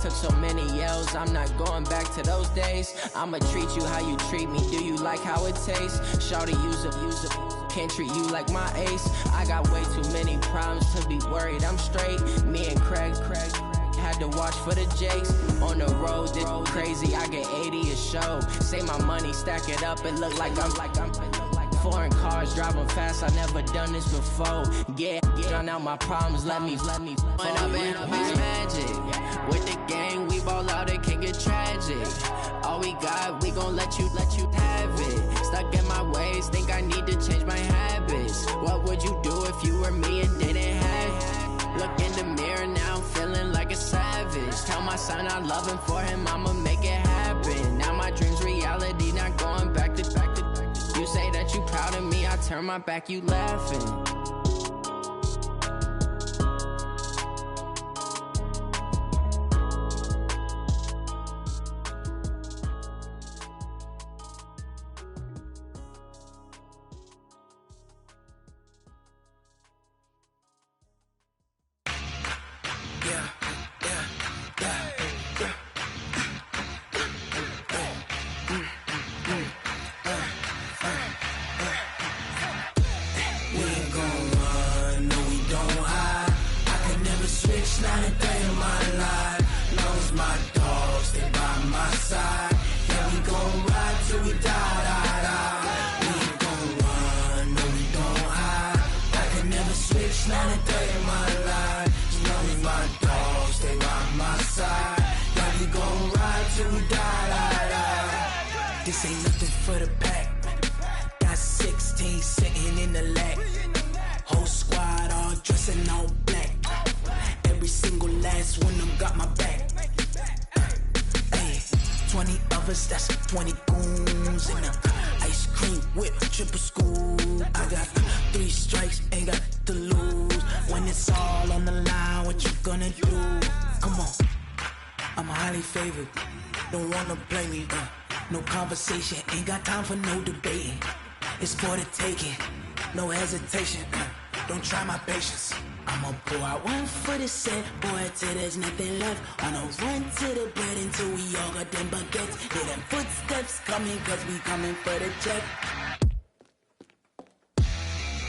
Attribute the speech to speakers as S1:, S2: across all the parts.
S1: Took so many yells, I'm not going back to those days. I'ma treat you how you treat me. Do you like how it tastes? Shawty, use a can't treat you like my ace. I got way too many problems to be worried. I'm straight. Me and Craig had to watch for the Jakes. On the road, this crazy. I get 80 a show. Say my money, stack it up, and look like I'm foreign cars, driving fast, I never done this before. Get drown out my problems, let me When up in a beach magic. With the gang, we ball out, it can get tragic. All we got, we gon' let you have it. Stuck in my ways, think I need to change my habits. What would you do if you were me and didn't have it? Look in the mirror now, I'm feeling like a savage. Tell my son I love him, for him I'ma make it happen. Now my dream's reality, not going back to. You say that you proud of me, I turn my back, you laughing.
S2: This ain't nothing for the pack. Got 16 sitting in the lap. Whole squad all dressing all black. Every single last one of them got my back. Hey, 20 of us, that's 20 goons in the ice cream whip, triple scoop. I got 3 strikes, ain't got to lose. When it's all on the line, what you gonna do? Come on, I'm highly favored. Don't wanna play me, no conversation, ain't got time for no debating. It's for the taking, no hesitation. Don't try my patience. I'ma pour out one for the set, boy, till there's nothing left. On a run to the bread until we all got them baguettes. Hear them footsteps coming, cause we coming for the check.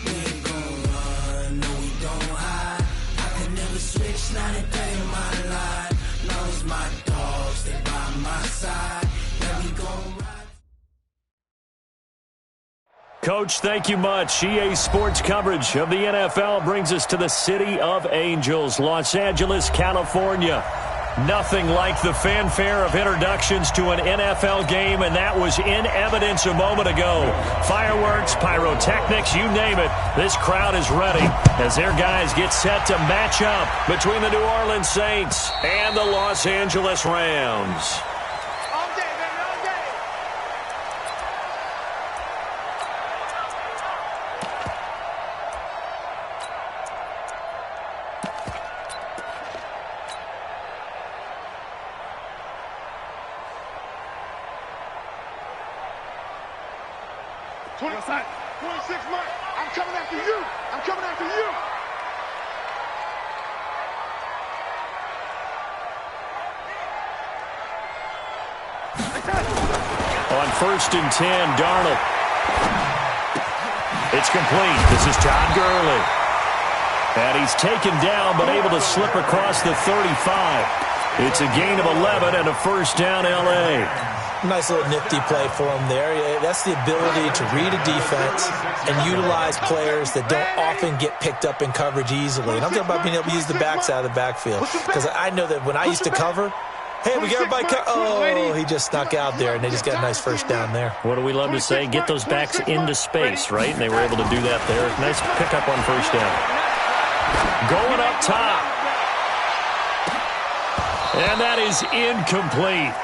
S2: We ain't gon' run, no we don't hide. I can never switch, not a day in my life. Long as my dogs stay by my side.
S3: Coach, thank you much. EA Sports coverage of the NFL brings us to the City of Angels, Los Angeles, California. Nothing like the fanfare of introductions to an NFL game, and that was in evidence a moment ago. Fireworks, pyrotechnics, you name it. This crowd is ready as their guys get set to match up between the New Orleans Saints and the Los Angeles Rams. On 1st and 10, Darnold. It's complete. This is Todd Gurley. And he's taken down but able to slip across the 35. It's a gain of 11 and a first down, L.A.
S4: Nice little nifty play for him there. That's the ability to read a defense and utilize players that don't often get picked up in coverage easily. And I'm talking about being able to use the backside of the backfield. Because I know that when I used to cover, hey, we got everybody. Oh, he just snuck out there, and they just got a nice first down there.
S3: What do we love to say? Get those backs into space, right? And they were able to do that there. Nice pickup on first down. Going up top. And that is incomplete.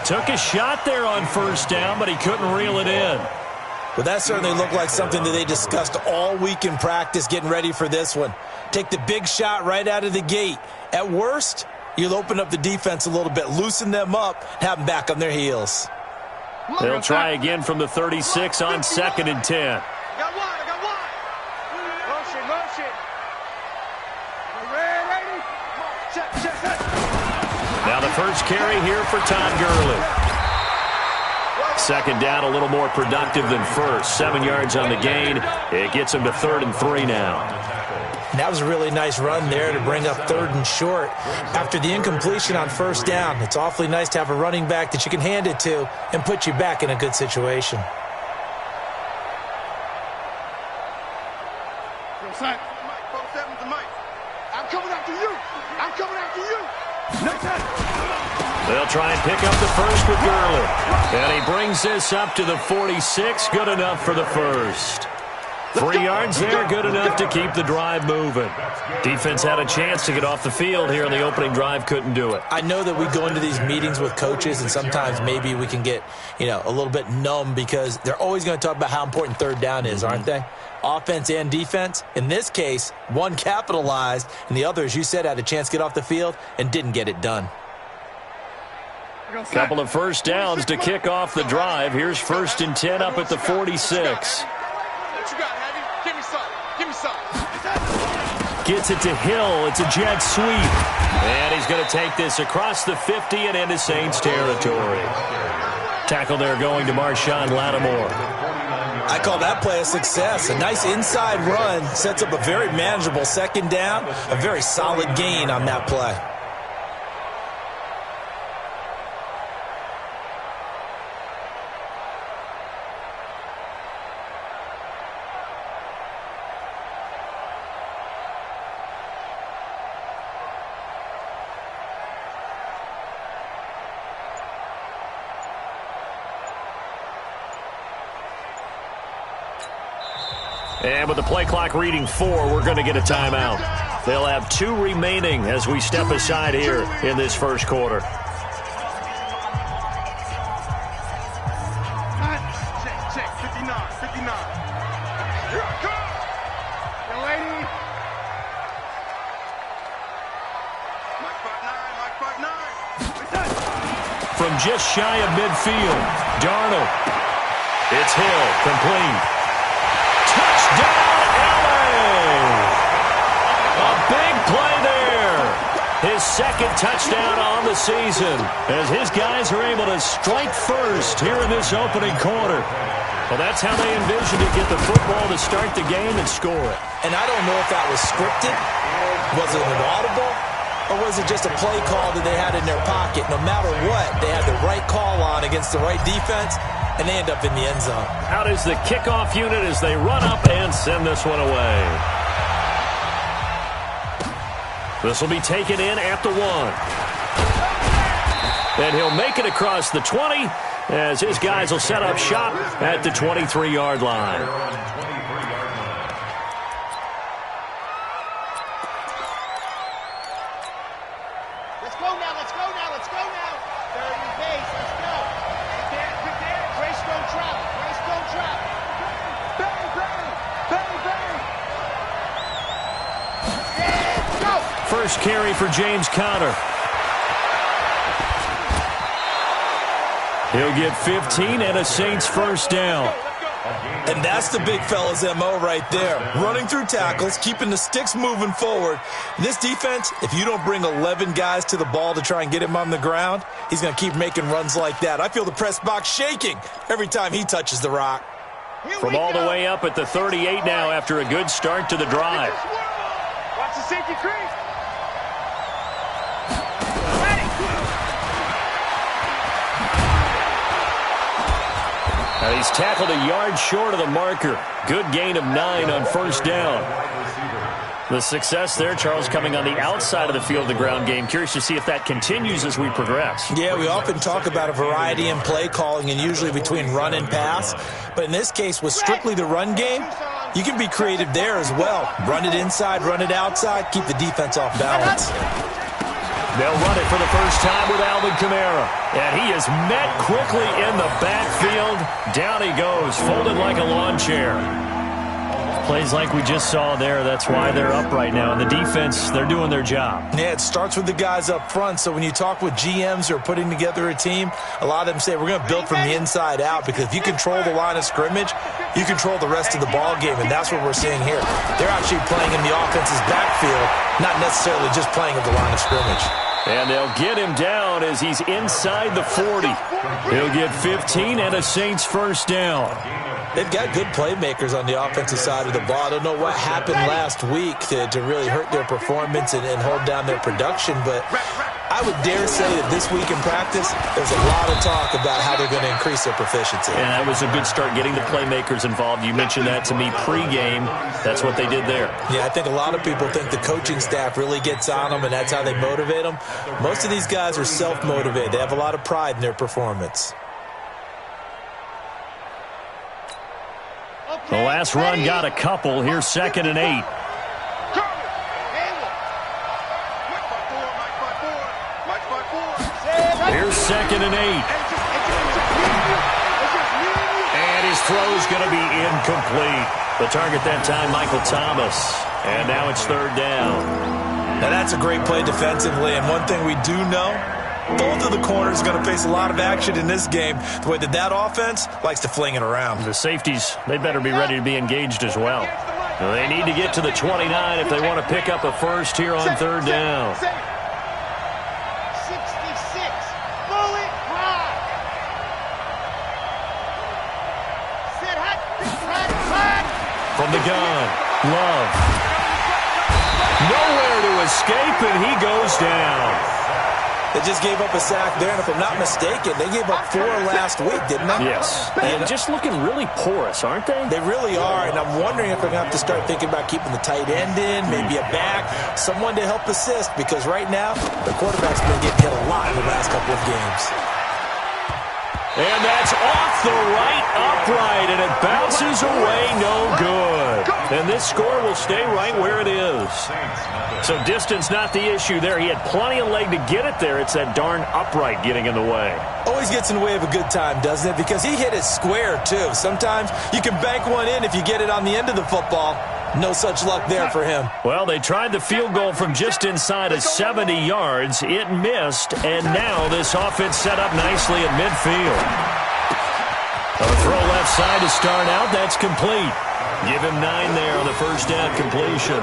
S3: Took a shot there on first down, but he couldn't reel it in.
S4: Well, that certainly looked like something that they discussed all week in practice getting ready for this one. Take the big shot right out of the gate. At worst, you'll open up the defense a little bit, loosen them up, have them back on their heels.
S3: They'll try again from the 36 on 2nd and 10.
S5: I got one. Motion.
S3: Now the first carry here for Todd Gurley. Second down, a little more productive than first. 7 yards on the gain. It gets him to 3rd and 3 now.
S4: That was a really nice run there to bring up 3rd and short. After the incompletion on first down, it's awfully nice to have a running back that you can hand it to and put you back in a good situation.
S5: I'm coming after you. I'm coming after you.
S3: They'll try and pick up the first with Gurley. And he brings this up to the 46. Good enough for the first. 3 yards there, good enough to keep the drive moving. Defense had a chance to get off the field here in the opening drive, couldn't do it.
S4: I know that we go into these meetings with coaches, and sometimes maybe we can get, a little bit numb because they're always going to talk about how important third down is, aren't they? Offense and defense. In this case, one capitalized, and the other, as you said, had a chance to get off the field and didn't get it done.
S3: Couple of first downs to kick off the drive. Here's 1st and 10 up at the 46. Gets it to Hill. It's a jet sweep. And he's going to take this across the 50 and into Saints territory. Tackle there going to Marshawn Lattimore.
S4: I call that play a success. A nice inside run sets up a very manageable second down. A very solid gain on that play.
S3: And with the play clock reading 4, we're going to get a timeout. They'll have 2 remaining as we step aside here in this first quarter.
S5: Check. 59. Here I come. Young lady. Mike 5'9".
S3: From just shy of midfield, Darnold. It's Hill, complete. Touchdown, LA! A big play there. His second touchdown on the season as his guys are able to strike first here in this opening quarter. Well, that's how they envisioned to get the football to start the game and score it.
S4: And I don't know if that was scripted. Was it an audible? Or was it just a play call that they had in their pocket? No matter what, they had the right call on against the right defense, and they end up in the end zone.
S3: Out is the kickoff unit as they run up and send this one away. This will be taken in at the 1. And he'll make it across the 20 as his guys will set up shop at the 23-yard line.
S5: Let's go now. 30 pace, let's go. Good there. Grace don't travel. Bang. Go.
S3: First carry for James Conner. He'll get 15 and a Saints first down.
S4: And that's the big fella's MO right there. Running through tackles, keeping the sticks moving forward. This defense, if you don't bring 11 guys to the ball to try and get him on the ground, he's going to keep making runs like that. I feel the press box shaking every time he touches the rock.
S3: From all the way up at the 38 now after a good start to the drive.
S5: Watch the safety creep.
S3: Now he's tackled a yard short of the marker. Good gain of 9 on first down. The success there, Charles, coming on the outside of the field, the ground game. Curious to see if that continues as we progress.
S4: Yeah, we often talk about a variety in play calling and usually between run and pass. But in this case, with strictly the run game, you can be creative there as well. Run it inside, run it outside, keep the defense off balance.
S3: They'll run it for the first time with Alvin Kamara. And he is met quickly in the backfield. Down he goes, folded like a lawn chair. Plays like we just saw there. That's why they're up right now. And the defense, they're doing their job.
S4: Yeah, it starts with the guys up front. So when you talk with GMs who are putting together a team, a lot of them say we're going to build from the inside out, because if you control the line of scrimmage, you control the rest of the ball game, and that's what we're seeing here. They're actually playing in the offense's backfield, not necessarily just playing at the line of scrimmage.
S3: And they'll get him down as he's inside the 40. He'll get 15 and a Saints first down.
S4: They've got good playmakers on the offensive side of the ball. I don't know what happened last week to really hurt their performance and hold down their production, but I would dare say that this week in practice, there's a lot of talk about how they're going to increase their proficiency.
S3: And that was a good start, getting the playmakers involved. You mentioned that to me pregame. That's what they did there.
S4: Yeah, I think a lot of people think the coaching staff really gets on them, and that's how they motivate them. Most of these guys are self-motivated. They have a lot of pride in their performance.
S3: The last run got a couple. Here's 2nd and 8. Here's 2nd and 8. And his throw's going to be incomplete. The target that time, Michael Thomas. And now it's 3rd down.
S4: Now that's a great play defensively, and one thing we do know, both of the corners are going to face a lot of action in this game, the way that offense likes to fling it around.
S3: The safeties, they better be ready to be engaged as well. They need to get to the 29 if they want to pick up a first here on 3rd down.
S5: 66. Bullet drive. Set hot.
S3: From the gun, Love. Nowhere to escape, and he goes down.
S4: They just gave up a sack there, and if I'm not mistaken, they gave up 4 last week, didn't they?
S3: Yes. And just looking really porous, aren't they?
S4: They really are, and I'm wondering if they're going to have to start thinking about keeping the tight end in, maybe a back, someone to help assist, because right now, the quarterback's been getting hit a lot in the last couple of games.
S3: And that's off the right upright, and it bounces away no good. And this score will stay right where it is. So distance not the issue there. He had plenty of leg to get it there. It's that darn upright getting in the way.
S4: Always gets in the way of a good time, doesn't it? Because he hit it square, too. Sometimes you can bank one in if you get it on the end of the football. No such luck there for him.
S3: Well, they tried the field goal from just inside of 70 yards. It missed, and now this offense set up nicely at midfield. A throw left side to start out. That's complete. Give him 9 there on the first down completion.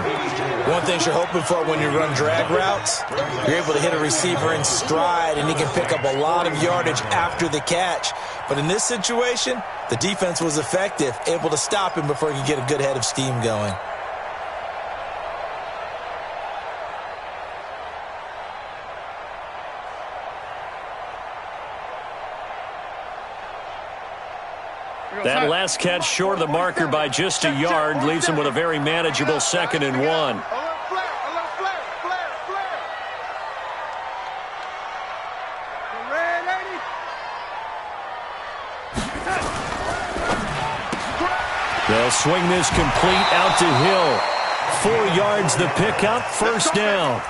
S4: One thing you're hoping for when you run drag routes, you're able to hit a receiver in stride, and he can pick up a lot of yardage after the catch. But in this situation, the defense was effective, able to stop him before he could get a good head of steam going.
S3: That last catch short of the marker by just a yard leaves him with a very manageable 2nd and 1. They'll swing this complete out to Hill. 4 yards the pickup, first down.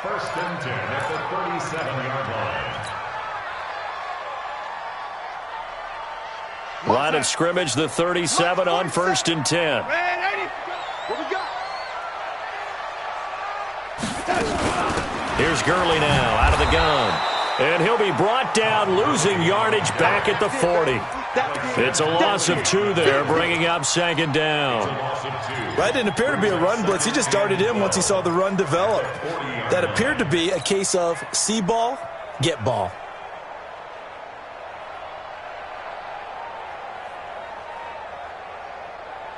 S6: First and 10 at the 37-yard line.
S3: Line of scrimmage, the 37 on 1st and 10. Here's Gurley now out of the gun. And he'll be brought down, losing yardage back at the 40. It's a loss of 2 there, bringing up 2nd down.
S4: Right, didn't appear to be a run blitz. He just darted in once he saw the run develop. That appeared to be a case of see ball, get ball.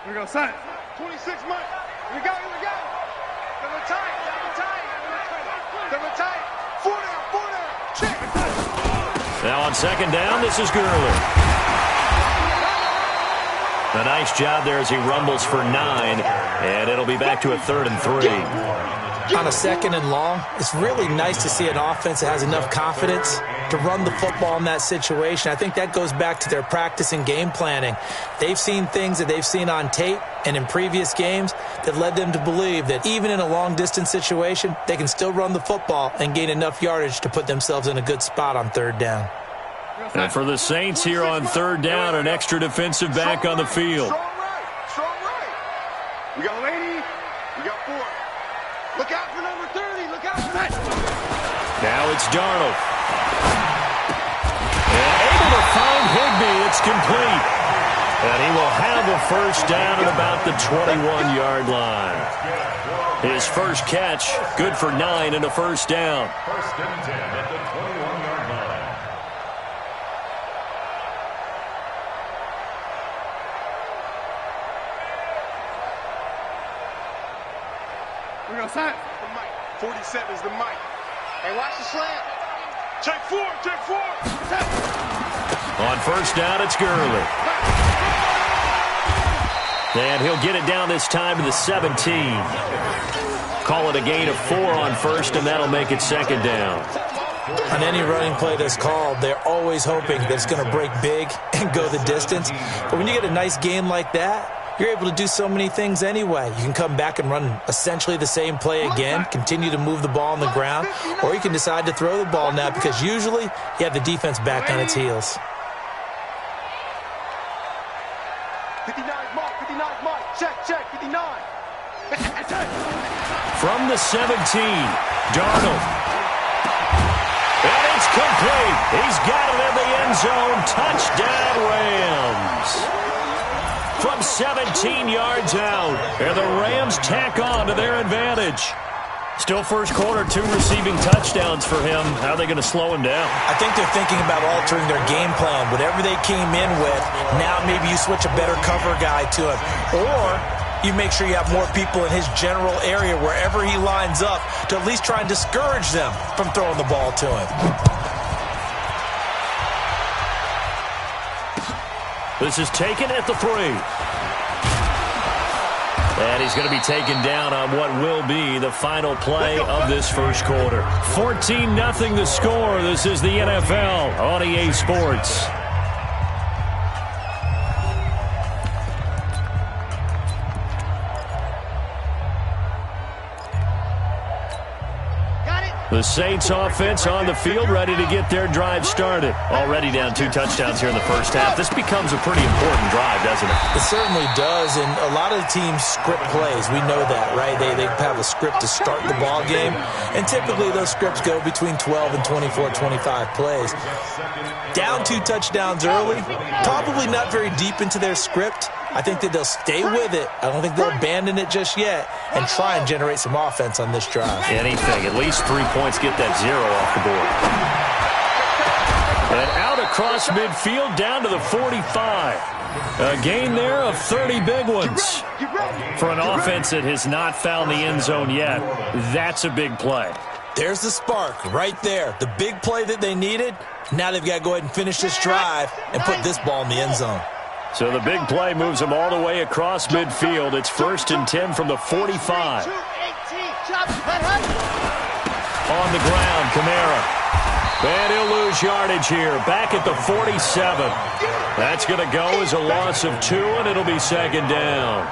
S5: Here we go, son. 26 months. Here we go, here we go. Double tight, double tight. Double tight. 4 down, 4 down. Check.
S3: Now on 2nd down, this is Gurley. A nice job there as he rumbles for 9, and it'll be back to a 3rd and 3.
S4: On a 2nd and long, it's really nice to see an offense that has enough confidence to run the football in that situation. I think that goes back to their practice and game planning. They've seen things that they've seen on tape and in previous games that led them to believe that even in a long-distance situation, they can still run the football and gain enough yardage to put themselves in a good spot on 3rd down.
S3: And for the Saints here on 3rd down, an extra defensive back on the field.
S5: Strong right, strong right. We got Lady, we got 4. Look out for number 30, look out for that.
S3: Now it's Darnold. And able to find Higbee, it's complete. And he will have a first down at about the 21-yard line. His first catch, good for 9 and a first down.
S6: First and 10 at the 21-yard line.
S5: We're going to sign the mic. 47 is the mic. Hey, watch the slant. Check 4, check 4.
S3: On first down, it's Gurley. And he'll get it down this time to the 17. Call it a gain of 4 on first, and that'll make it second down.
S4: On any running play that's called, they're always hoping that it's going to break big and go the distance. But when you get a nice game like that, you're able to do so many things anyway. You can come back and run essentially the same play again, continue to move the ball on the ground, or you can decide to throw the ball now because usually you have the defense back on its heels.
S5: 59 mark, 59 mark. Check, 59.
S3: From the 17, Darnold. And it's complete. He's got it in the end zone. Touchdown, Rams. From 17 yards out, and the Rams tack on to their advantage. Still first quarter, 2 receiving touchdowns for him. How are they going to slow him down?
S4: I think they're thinking about altering their game plan. Whatever they came in with, now maybe you switch a better cover guy to him. Or you make sure you have more people in his general area wherever he lines up to at least try and discourage them from throwing the ball to him.
S3: This is taken at the 3. And he's going to be taken down on what will be the final play of this first quarter. 14-0 the score. This is the NFL on EA Sports. The Saints offense on the field, ready to get their drive started. Already down 2 touchdowns here in the first half. This becomes a pretty important drive, doesn't it? It
S4: certainly does, and a lot of the teams script plays. We know that, right? They have a script to start the ball game, and typically those scripts go between 12 and 24, 25 plays. Down 2 touchdowns early, probably not very deep into their script. I think that they'll stay with it. I don't think they'll abandon it just yet and try and generate some offense on this drive.
S3: Anything. At least 3 points, get that 0 off the board. And out across midfield down to the 45. A gain there of 30 big ones. For an offense that has not found the end zone yet, that's a big play.
S4: There's the spark right there. The big play that they needed. Now they've got to go ahead and finish this drive and put this ball in the end zone.
S3: So the big play moves them all the way across midfield. It's 1st and 10 from the 45. On the ground, Kamara. And he'll lose yardage here. Back at the 47. That's going to go as a loss of 2, and it'll be second down.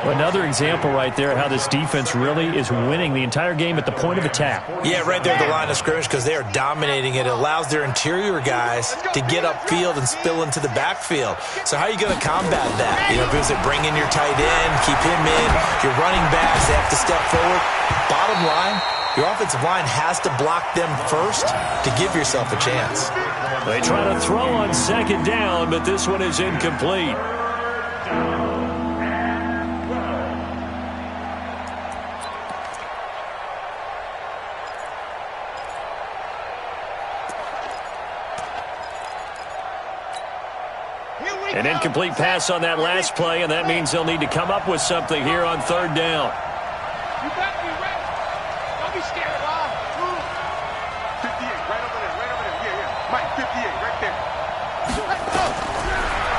S3: Another example right there how this defense really is winning the entire game at the point of attack.
S4: Yeah, right there at the line of scrimmage because they are dominating it. It allows their interior guys to get upfield and spill into the backfield. So how are you going to combat that? You know, because they bring in your tight end, keep him in. Your running backs, they have to step forward. Bottom line, your offensive line has to block them first to give yourself a chance.
S3: They try to throw on second down, but this one is incomplete. An incomplete pass on that last play, and that means they'll need to come up with something here on 3rd down.
S5: You got to be ready. Don't be scared. 58, right over there. Yeah. Mike, 58, right there. Let's go.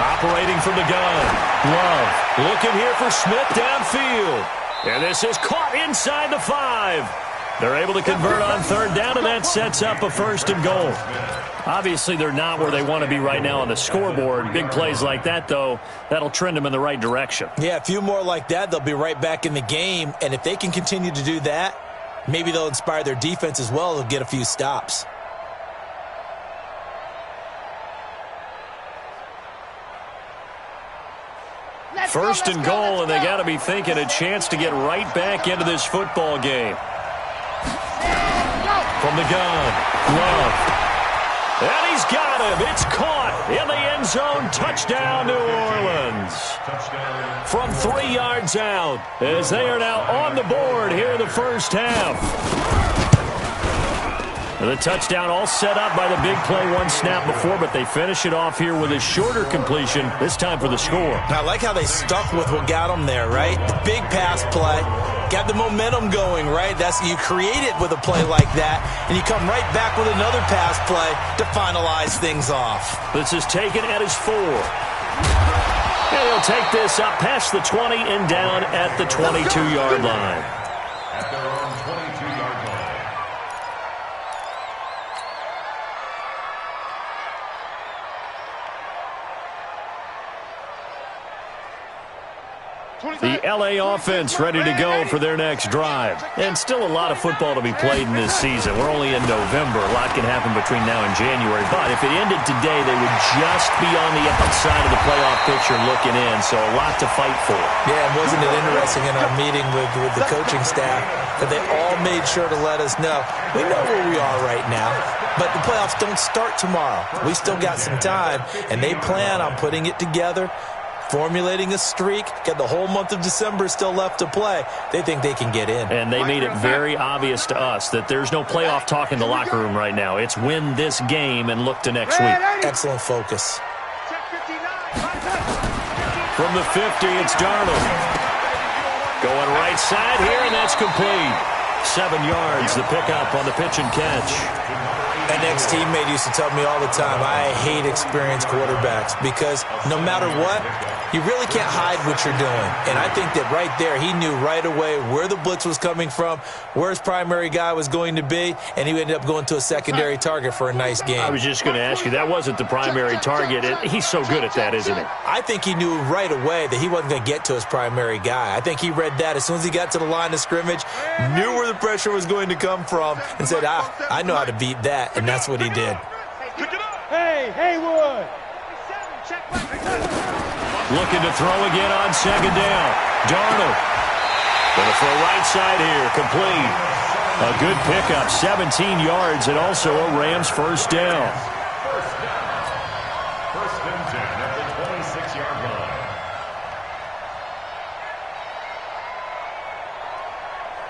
S3: Operating from the gun. Love looking here for Smith downfield. And this is caught inside the 5. They're able to convert on 3rd down, and that sets up a 1st and goal. Obviously, they're not where they want to be right now on the scoreboard. Big plays like that, though, that'll trend them in the right direction.
S4: Yeah, a few more like that, they'll be right back in the game. And if they can continue to do that, maybe they'll inspire their defense as well. They'll get a few stops.
S3: First and goal, and they got to be thinking a chance to get right back into this football game. From the gun, Love. And he's got him. It's caught in the end zone. Touchdown, New Orleans. From 3 yards out, as they are now on the board here in the first half. The touchdown all set up by the big play one snap before, but they finish it off here with a shorter completion, this time for the score.
S4: I like how they stuck with what got them there, right? The big pass play, got the momentum going, right? You create it with a play like that, and you come right back with another pass play to finalize things off.
S3: This is taken at his 4. And he'll take this up past the 20 and down at the 22-yard line.
S6: At their own 22-yard line.
S3: The L.A. offense ready to go for their next drive. And still a lot of football to be played in this season. We're only in November. A lot can happen between now and January. But if it ended today, they would just be on the outside of the playoff picture looking in. So a lot to fight for.
S4: Yeah, and wasn't it interesting in our meeting with the coaching staff that they all made sure to let us know, we know where we are right now, but the playoffs don't start tomorrow. We still got some time, and they plan on putting it together, formulating a streak, got the whole month of December still left to play. They think they can get in.
S3: And they made it very obvious to us that there's no playoff talk in the locker room right now. It's win this game and look to next week.
S4: Excellent focus.
S3: From the 50, it's Darnold. Going right side here, and that's complete. 7 yards, the pickup on the pitch and catch.
S4: An ex-teammate used to tell me all the time, I hate experienced quarterbacks because no matter what, you really can't hide what you're doing. And I think that right there, he knew right away where the blitz was coming from, where his primary guy was going to be, and he ended up going to a secondary target for a nice game.
S3: I was just going to ask you, that wasn't the primary target. He's so good at that, isn't he?
S4: I think he knew right away that he wasn't going to get to his primary guy. I think he read that as soon as he got to the line of scrimmage, knew where the pressure was going to come from, and said, I know how to beat that, and that's what he did.
S5: Hey, Haywood!
S3: Looking to throw again on second down. Darnold. Going to throw right side here. Complete. A good pickup. 17 yards and also a Rams first down.
S6: First and 10 at the 26-yard line.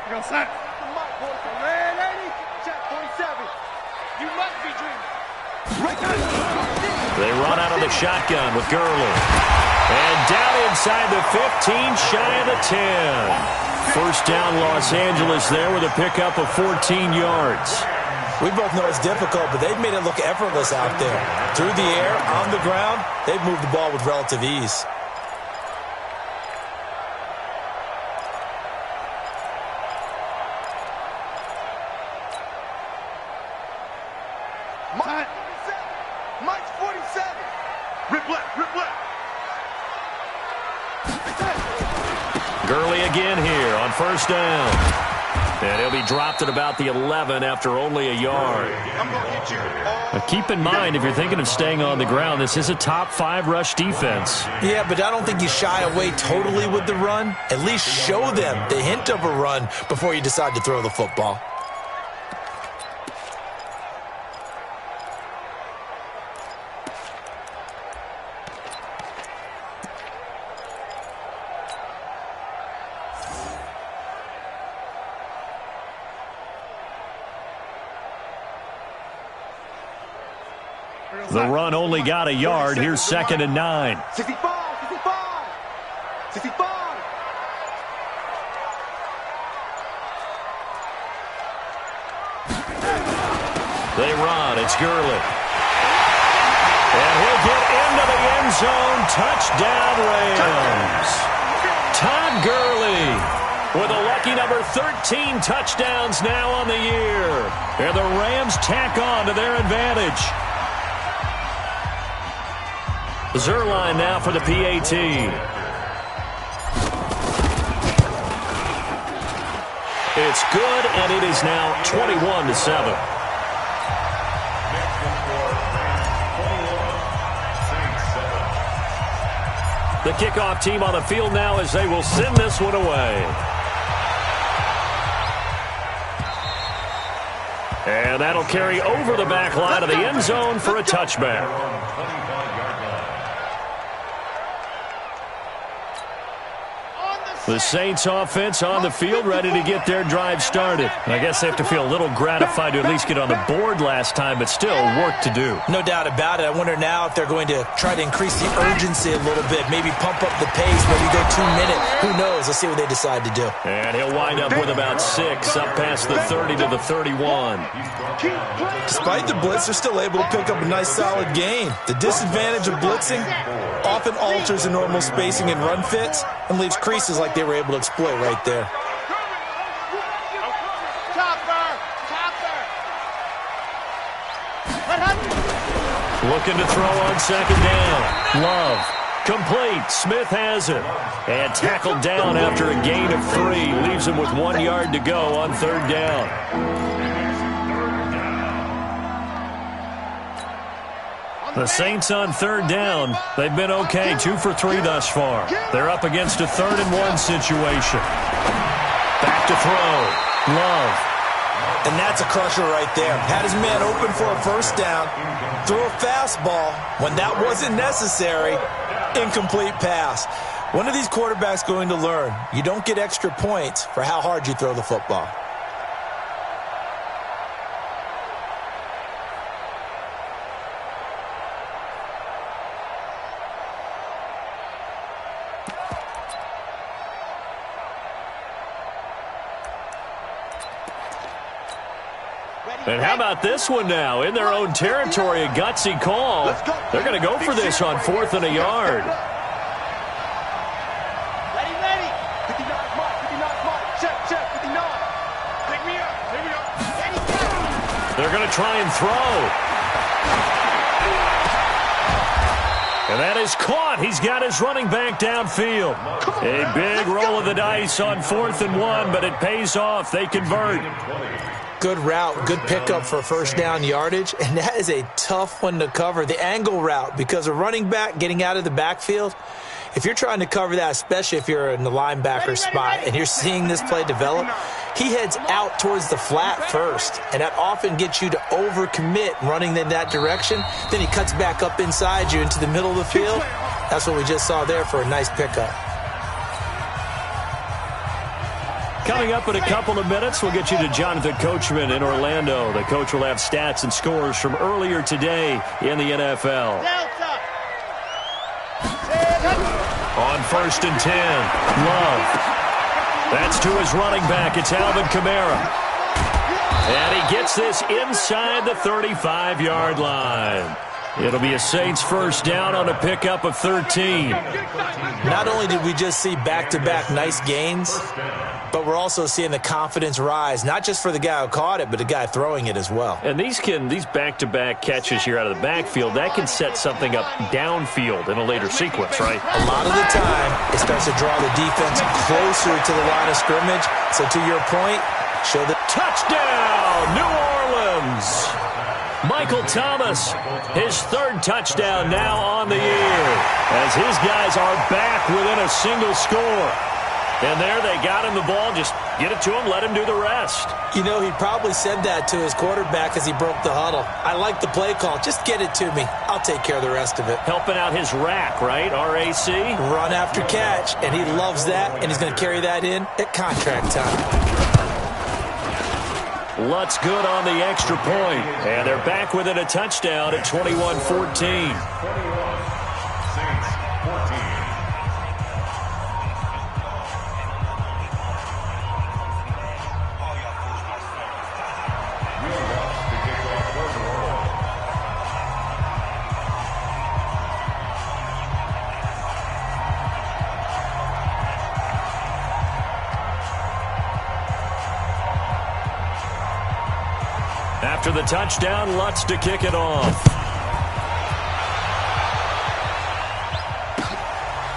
S5: You're going to sack. Red 80, check 47. You must be dreaming.
S3: They run out of the shotgun with Gurley. And down inside the 15, shy of the 10. First down, Los Angeles there with a pickup of 14 yards.
S4: We both know it's difficult, but they've made it look effortless out there. Through the air, on the ground, they've moved the ball with relative ease.
S5: Mike's 47. Rip left, rip left.
S3: Gurley again here on first down. And he'll be dropped at about the 11 after only a yard. Now keep in mind, if you're thinking of staying on the ground, this is a top 5 rush defense.
S4: Yeah, but I don't think you shy away totally with the run. At least show them the hint of a run before you decide to throw the football.
S3: The run only got a yard. Here's second and 9.
S5: 65, 65, 65.
S3: They run. It's Gurley. And he'll get into the end zone. Touchdown, Rams. Todd Gurley with a lucky number 13 touchdowns now on the year. And the Rams tack on to their advantage. Zerline now for the PAT. It's good, and it is now 21-7. The kickoff team on the field now as they will send this one away. And that'll carry over the back line of the end zone for a touchback. The Saints offense on the field, ready to get their drive started. And I guess they have to feel a little gratified to at least get on the board last time, but still work to do.
S4: No doubt about it. I wonder now if they're going to try to increase the urgency a little bit, maybe pump up the pace, maybe go 2 minutes. Who knows? Let's see what they decide to do.
S3: And he'll wind up with about 6, up past the 30 to the 31.
S4: Despite the blitz, they're still able to pick up a nice solid gain. The disadvantage of blitzing often alters the normal spacing and run fits and leaves creases like they were able to exploit right there.
S3: Looking to throw on second down. Love. Complete. Smith has it. And tackled down after a gain of 3. Leaves him with 1 yard to go on third down. The Saints on third down. They've been okay. 2 for 3 thus far. They're up against a 3rd and 1 situation. Back to throw. Love.
S4: And that's a crusher right there. Had his man open for a first down. Threw a fastball when that wasn't necessary. Incomplete pass. When are these quarterbacks going to learn? You don't get extra points for how hard you throw the football.
S3: And how about this one now? In their own territory, a gutsy call. They're going to go for this on 4th and a yard.
S5: Ready. 59, check, 59. Pick me up, here we go.
S3: They're going to try and throw. And that is caught. He's got his running back downfield. A big roll of the dice on 4th and 1, but it pays off. They convert.
S4: Good route, good pickup for first down yardage, and that is a tough one to cover, the angle route, because a running back getting out of the backfield, if you're trying to cover that, especially if you're in the linebacker spot and you're seeing this play develop, he heads out towards the flat first, and that often gets you to overcommit running in that direction. Then he cuts back up inside you into the middle of the field. That's what we just saw there for a nice pickup.
S3: Coming up in a couple of minutes, we'll get you to Jonathan Coachman in Orlando. The coach will have stats and scores from earlier today in the NFL. On 1st and 10, Love. That's to his running back. It's Alvin Kamara. And he gets this inside the 35-yard line. It'll be a Saints first down on a pickup of 13.
S4: Not only did we just see back-to-back nice gains, but we're also seeing the confidence rise, not just for the guy who caught it, but the guy throwing it as well.
S3: And these back-to-back catches here out of the backfield, that can set something up downfield in a later sequence, right?
S4: A lot of the time, it starts to draw the defense closer to the line of scrimmage. So to your point, show the
S3: touchdown, New Orleans. Michael Thomas, his 3rd touchdown now on the year, as his guys are back within a single score. And there they got him the ball. Just get it to him, let him do the rest.
S4: You know, he probably said that to his quarterback as he broke the huddle. I like the play call. Just get it to me. I'll take care of the rest of it.
S3: Helping out his rack, right? R-A-C?
S4: Run after catch, and he loves that, and he's going to carry that in at contract time.
S3: Lutz good on the extra point. And they're back within a touchdown at 21-14. After the touchdown, Lutz to kick it off.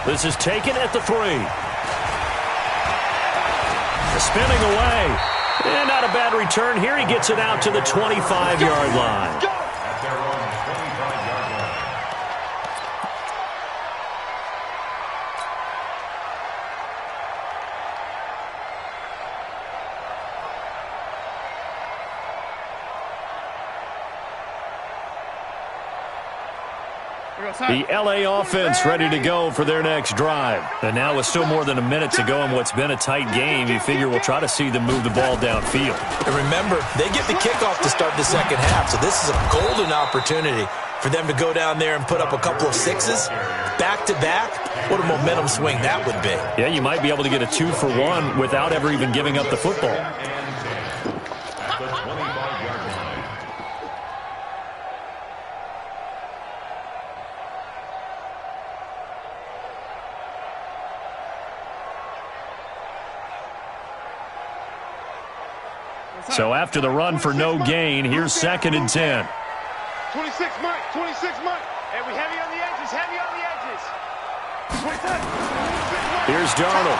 S3: This is taken at the 3. Spinning away. And not a bad return here. He gets it out to the 25-yard line. The LA offense ready to go for their next drive. And now with still more than a minute to go in what's been a tight game, you figure we'll try to see them move the ball downfield.
S4: And remember, they get the kickoff to start the second half, so this is a golden opportunity for them to go down there and put up a couple of sixes back-to-back. What a momentum swing that would be.
S3: Yeah, you might be able to get a 2-for-1 without ever even giving up the football. So after the run for no gain, here's 2nd and 10.
S5: 26 Mike, 26 Mike. Hey, we heavy on the edges, heavy on the edges. 26
S3: Here's Darnold.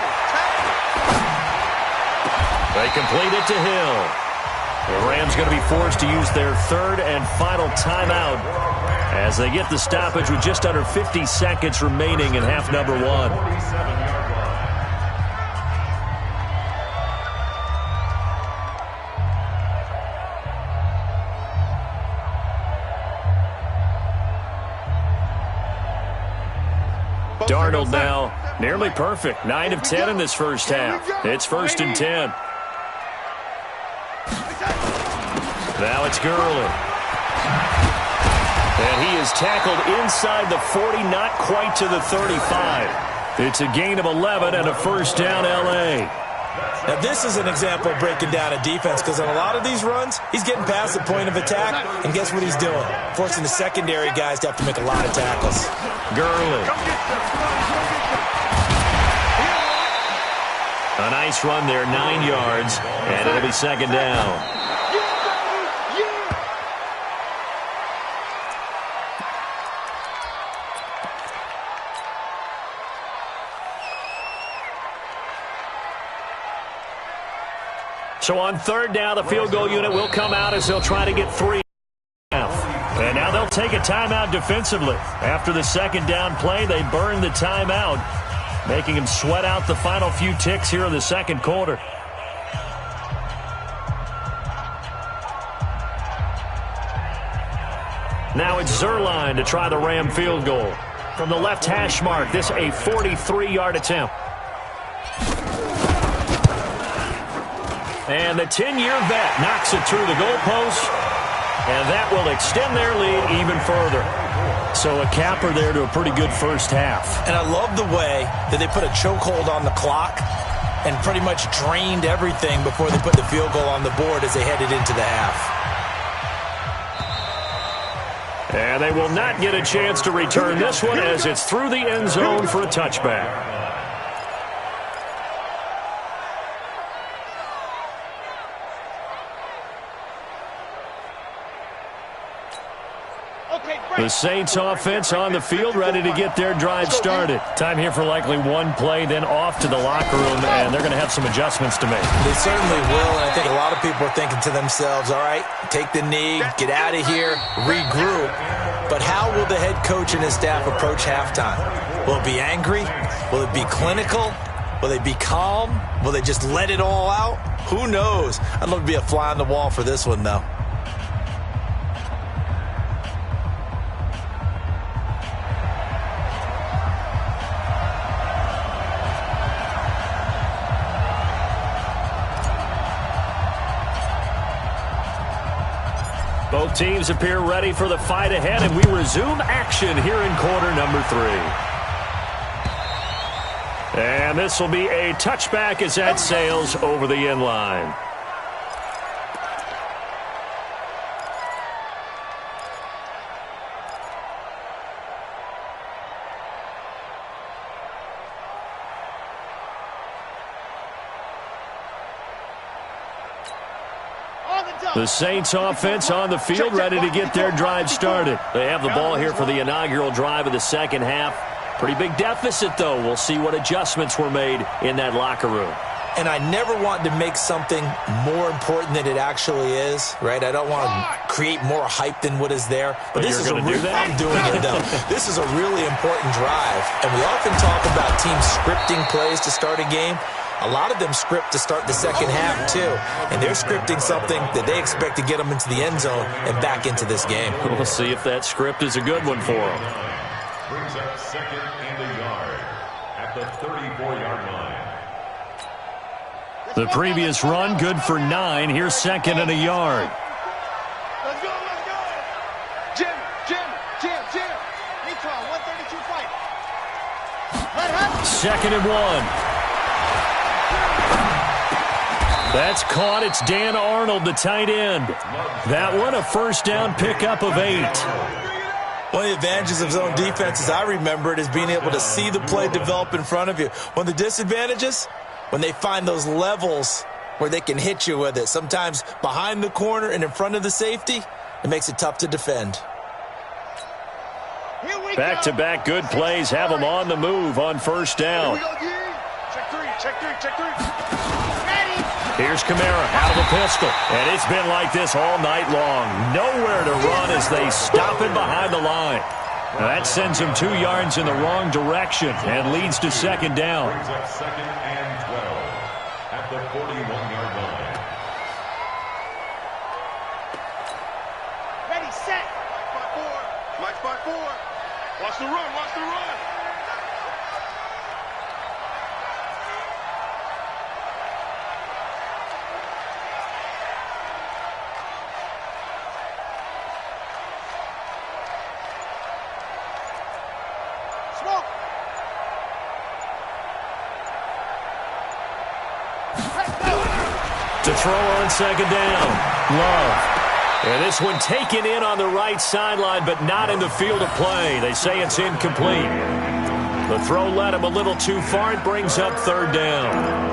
S3: They complete it to Hill. The Rams going to be forced to use their 3rd and final timeout as they get the stoppage with just under 50 seconds remaining in half number 1. Darnold now nearly perfect. 9 of 10 in this first half. It's 1st and 10. Now it's Gurley. And he is tackled inside the 40, not quite to the 35. It's a gain of 11 and a first down LA.
S4: Now, this is an example of breaking down a defense because on a lot of these runs, he's getting past the point of attack, and guess what he's doing? Forcing the secondary guys to have to make a lot of tackles.
S3: Gurley. A nice run there, 9 yards, and it'll be 2nd down. So on 3rd down, the field goal unit will come out as they'll try to get 3. And now they'll take a timeout defensively. After the 2nd down play, they burn the timeout, making him sweat out the final few ticks here in the 2nd quarter. Now it's Zerline to try the Ram field goal. From the left hash mark, this a 43-yard attempt. And the 10-year vet knocks it through the goalpost, and that will extend their lead even further. So a capper there to a pretty good first half.
S4: And I love the way that they put a chokehold on the clock and pretty much drained everything before they put the field goal on the board as they headed into the half.
S3: And they will not get a chance to return this one as it's through the end zone for a touchback. The Saints offense on the field, ready to get their drive started. Time here for likely one play, then off to the locker room, and they're going to have some adjustments to make.
S4: They certainly will, and I think a lot of people are thinking to themselves, all right, take the knee, get out of here, regroup. But how will the head coach and his staff approach halftime? Will it be angry? Will it be clinical? Will they be calm? Will they just let it all out? Who knows? I'd love to be a fly on the wall for this one, though.
S3: Both teams appear ready for the fight ahead, and we resume action here in quarter number 3. And this will be a touchback as that sails over the end line. The Saints offense on the field, ready to get their drive started. They have the ball here for the inaugural drive of the second half. Pretty big deficit, though. We'll see what adjustments were made in that locker room.
S4: And I never want to make something more important than it actually is, right? I don't want to create more hype than what is there. But this is a real, I'm doing it, though. This is a really important drive. And we often talk about teams scripting plays to start a game. A lot of them script to start the second half, too. And they're scripting something that they expect to get them into the end zone and back into this game.
S3: We'll see if that script is a good one for them.
S6: Brings up second and a yard at the 34-yard line.
S3: The previous run, good for 9. Here's second and a yard.
S5: Let's go, let's go. Jim. Recon, 132 fight.
S3: Second and 1. That's caught. It's Dan Arnold, the tight end. That one, a first down pickup of 8.
S4: One of the advantages of zone defense, as I remember it, is being able to see the play develop in front of you. One of the disadvantages, when they find those levels where they can hit you with it, sometimes behind the corner and in front of the safety, it makes it tough to defend.
S3: Back-to-back good plays have them on the move on first down.
S5: Check three.
S3: Here's Kamara out of the pistol. And it's been like this all night long. Nowhere to run as they stop it behind the line. Now that sends him 2 yards in the wrong direction and leads to second down.
S6: Brings up second and 12 at the 41-yard line.
S5: Ready, set. Flag spot 4. Watch the run. Smoke.
S3: To throw on second down. Love. And this one taken in on the right sideline, but not in the field of play. They say it's incomplete. The throw led him a little too far. It brings up third down.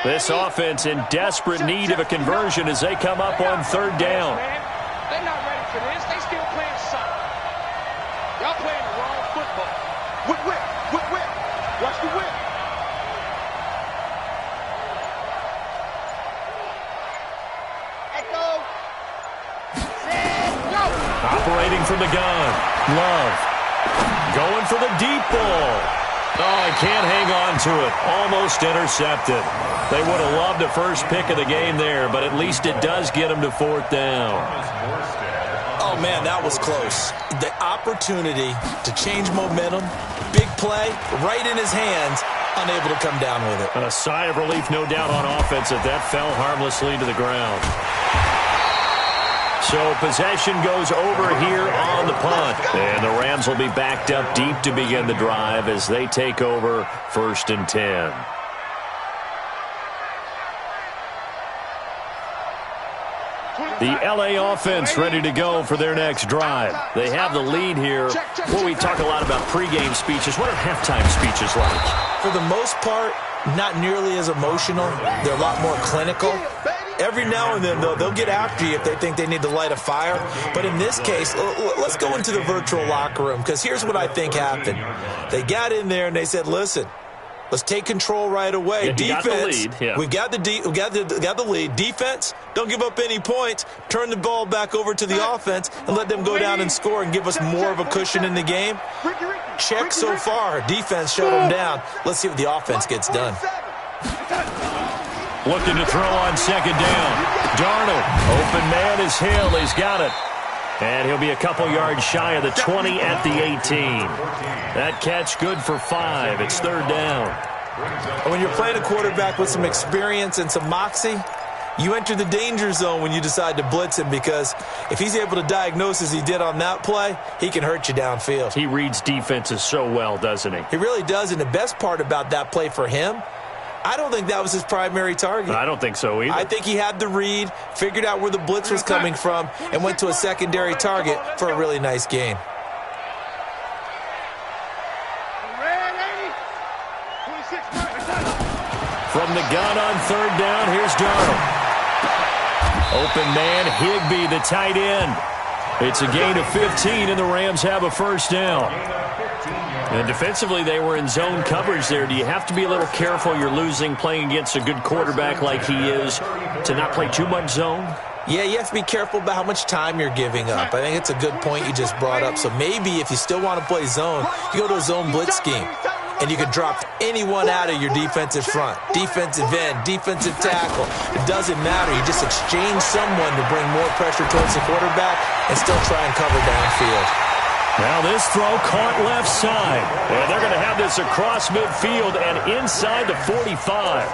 S3: This offense in desperate need of a conversion as they come up on third down.
S5: They're not ready for this. They still playing soccer. Y'all playing the wrong football. Whip. Watch the whip. Echo. Set. Go.
S3: Operating from the gun. Love. Going for the deep ball. Oh, he can't hang on to it. Almost intercepted. They would have loved a first pick of the game there, but at least it does get them to fourth down.
S4: Oh, man, that was close. The opportunity to change momentum, big play, right in his hands, unable to come down with it.
S3: A sigh of relief, no doubt, on offense if that fell harmlessly to the ground. So possession goes over here on the punt. And the Rams will be backed up deep to begin the drive as they take over first and 10. The L.A. offense ready to go for their next drive. They have the lead here. Well, we talk a lot about pregame speeches. What are halftime speeches like?
S4: For the most part, not nearly as emotional. They're a lot more clinical. Every now and then, though, they'll get after you if they think they need to light a fire. But in this case, let's go into the virtual locker room, because here's what I think happened. They got in there and they said, listen, let's take control right away.
S3: Yeah,
S4: defense,
S3: got the lead. Yeah.
S4: we've got the lead. Defense, don't give up any points. Turn the ball back over to the offense and let them go down and score and give us more of a cushion in the game. Check so far. Defense shut them down. Let's see what the offense gets done.
S3: Looking to throw on second down. Darnold, open man is Hill. He's got it. And he'll be a couple yards shy of the 20 at the 18. That catch good for 5. It's third down.
S4: And when you're playing a quarterback with some experience and some moxie, you enter the danger zone when you decide to blitz him, because if he's able to diagnose as he did on that play, he can hurt you downfield.
S3: He reads defenses so well, doesn't he?
S4: He really does, and the best part about that play for him, I don't think that was his primary target.
S3: I don't think so either.
S4: I think he had the read, figured out where the blitz was coming from, and went to a secondary target for a really nice gain.
S3: From the gun on third down, here's Darnold. Open man, Higbee, the tight end. It's a gain of 15, and the Rams have a first down. And defensively, they were in zone coverage there. Do you have to be a little careful? You're losing playing against a good quarterback like he is to not play too much zone?
S4: Yeah, you have to be careful about how much time you're giving up. I think it's a good point you just brought up. So maybe if you still want to play zone, you go to a zone blitz scheme. and you can drop anyone out of your defensive front. Defensive end, defensive tackle. It doesn't matter. You just exchange someone to bring more pressure towards the quarterback and still try and cover downfield.
S3: Now this throw caught left side. And they're going to have this across midfield and inside the 45.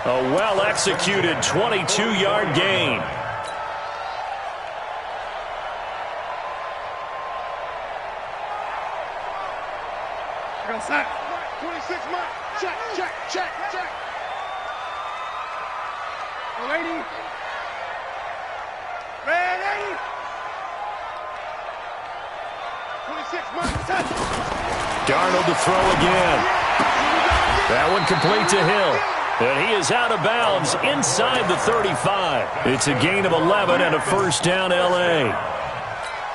S3: A well-executed 22-yard gain.
S5: Set. 26 mark. Check, check, check, check. Ready? Ready? 26 mark. Set.
S3: Darnold to throw again. That one complete to Hill. And he is out of bounds inside the 35. It's a gain of 11 and a first down, L.A.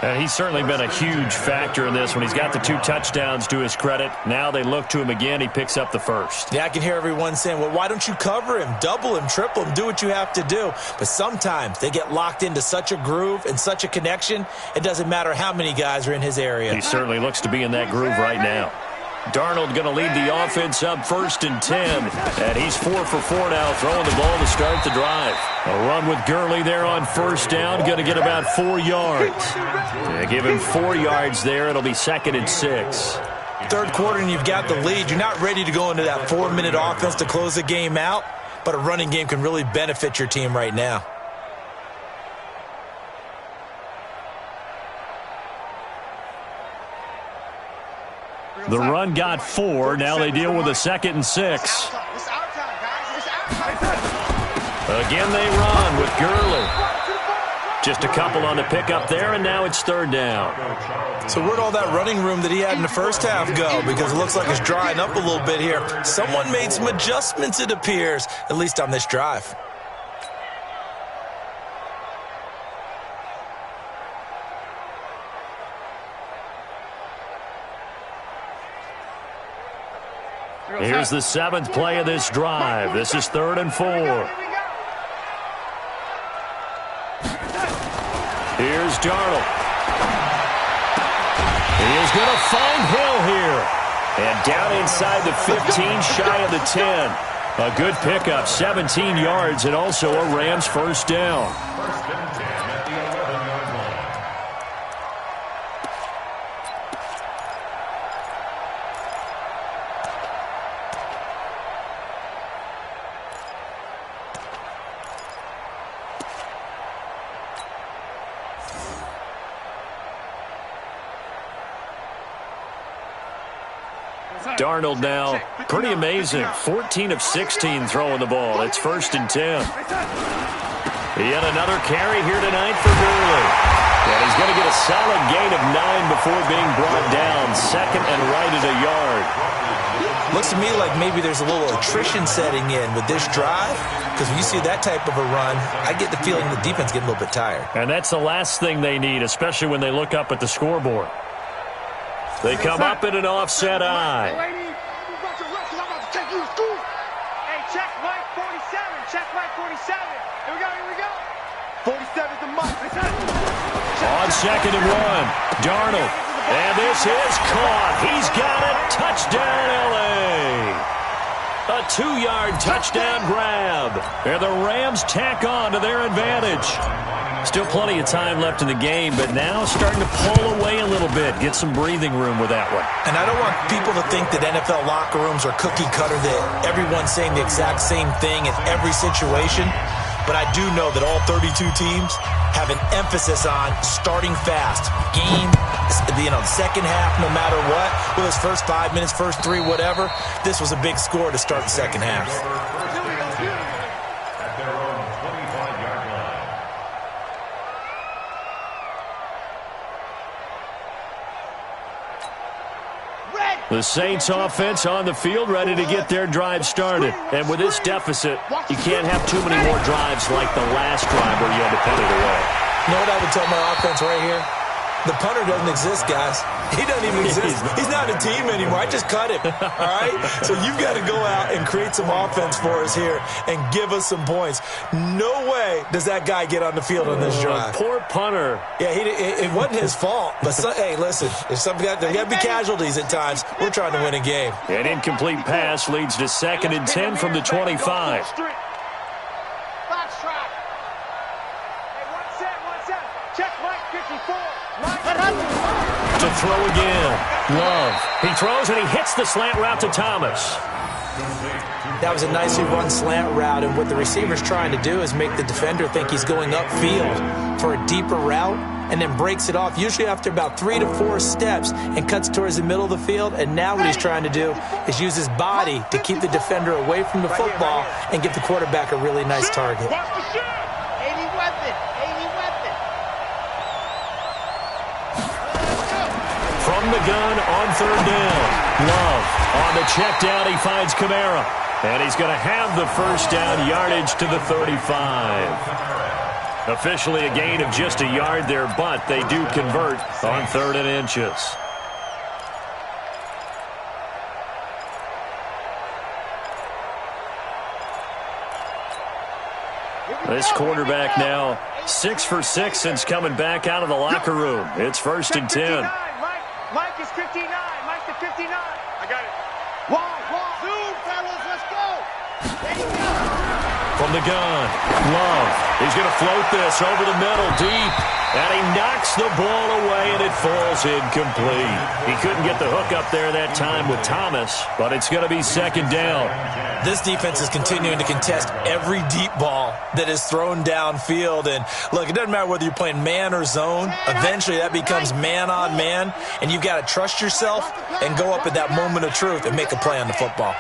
S3: And he's certainly been a huge factor in this when he's got the 2 touchdowns to his credit. Now they look to him again. He picks up the first.
S4: Yeah, I can hear everyone saying, well, why don't you cover him, double him, triple him, do what you have to do. But sometimes they get locked into such a groove and such a connection, it doesn't matter how many guys are in his area.
S3: He certainly looks to be in that groove right now. Darnold going to lead the offense up 1st and 10. And he's 4 for 4 now, throwing the ball to start the drive. A run with Gurley there on 1st down. Going to get about 4 yards. Give him 4 yards there. It'll be 2nd and 6.
S4: Third quarter and you've got the lead. You're not ready to go into that 4-minute offense to close the game out. But a running game can really benefit your team right now.
S3: The run got 4. Now they deal with a 2nd and 6. Again they run with Gurley. Just a couple on the pickup there, and now it's 3rd down.
S4: So where'd all that running room that he had in the first half go? Because it looks like it's drying up a little bit here. Someone made some adjustments, it appears, at least on this drive.
S3: Here's the 7th play of this drive. This is 3rd and 4. Here's Darnold. He is going to find Hill here. And down inside the 15, shy of the 10. A good pickup, 17 yards, and also a Rams first down.
S6: First and 10 at the 11-yard line.
S3: Darnold now, pretty amazing. 14 of 16 throwing the ball. It's 1st and 10. Yet another carry here tonight for Gurley. And he's going to get a solid gain of 9 before being brought down. 2nd and right at a yard.
S4: Looks to me like maybe there's a little attrition setting in with this drive. Because when you see that type of a run, I get the feeling the defense getting a little bit tired.
S3: And that's the last thing they need, especially when they look up at the scoreboard. They come up in an offset eye.
S5: Hey, check Mike 47. Check Mike 47. Here we go, here we go. 47's the Mike.
S3: On 2nd and 1, Darnold. And this is caught. He's got it. Touchdown, L.A. A 2-yard touchdown grab. And the Rams tack on to their advantage. Still plenty of time left in the game, but now starting to pull away a little bit. Get some breathing room with that one.
S4: And I don't want people to think that NFL locker rooms are cookie cutter, that everyone's saying the exact same thing in every situation. But I do know that all 32 teams have an emphasis on starting fast. Game, the second half, no matter what, whether it's first 5 minutes, first 3, whatever, this was a big score to start the second half.
S6: At their own 25-yard line.
S3: The Saints offense on the field, ready to get their drive started. And with this deficit, you can't have too many more drives like the last drive where you had to put it away.
S4: You know what I would tell my offense right here? The punter doesn't exist, guys. He doesn't even exist. He's not a team anymore. I just cut him, all right? So you've got to go out and create some offense for us here and give us some points. No way does that guy get on the field on this drive.
S3: Poor punter.
S4: Yeah, it wasn't his fault. But, hey, listen, there's got to be casualties at times. We're trying to win a game.
S3: An incomplete pass leads to 2nd and 10 from the 25. To throw again. Love. He throws and he hits the slant route to Thomas.
S4: That was a nicely run slant route, and what the receiver's trying to do is make the defender think he's going upfield for a deeper route and then breaks it off, usually after about 3 to 4 steps, and cuts towards the middle of the field. And now what he's trying to do is use his body to keep the defender away from the football and give the quarterback a really nice target.
S3: From the gun on 3rd down. Love on the check down. He finds Kamara. And he's going to have the first down, yardage to the 35. Officially a gain of just a yard there, but they do convert on 3rd and inches. This quarterback now 6 for 6 since coming back out of the locker room. It's 1st and 10.
S5: Mike is 59. Mike's the 59. I got it. Wall. Zoom, fellas. Let's go. There you go.
S3: From the gun, Love. He's going to float this over the middle, deep. And he knocks the ball away, and it falls incomplete. He couldn't get the hook up there that time with Thomas, but it's going to be 2nd down.
S4: This defense is continuing to contest every deep ball that is thrown downfield. And, look, it doesn't matter whether you're playing man or zone. Eventually that becomes man on man, and you've got to trust yourself and go up at that moment of truth and make a play on the football.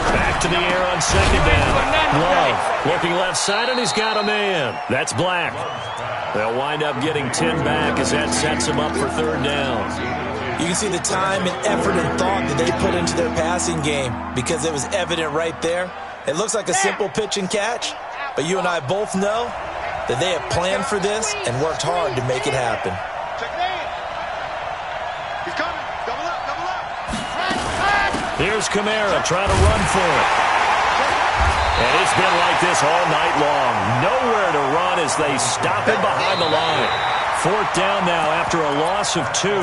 S3: Back to the air on 2nd down. Love looking left side, and he's got a man. That's Black. They'll wind up getting 10 back as that sets him up for 3rd down.
S4: You can see the time and effort and thought that they put into their passing game because it was evident right there. It looks like a simple pitch and catch, but you and I both know that they have planned for this and worked hard to make it happen.
S5: He's coming. Double up.
S3: Here's Kamara trying to run for it. And it's been like this all night long. Nowhere to run as they stop him behind the line. 4th down now after a loss of 2.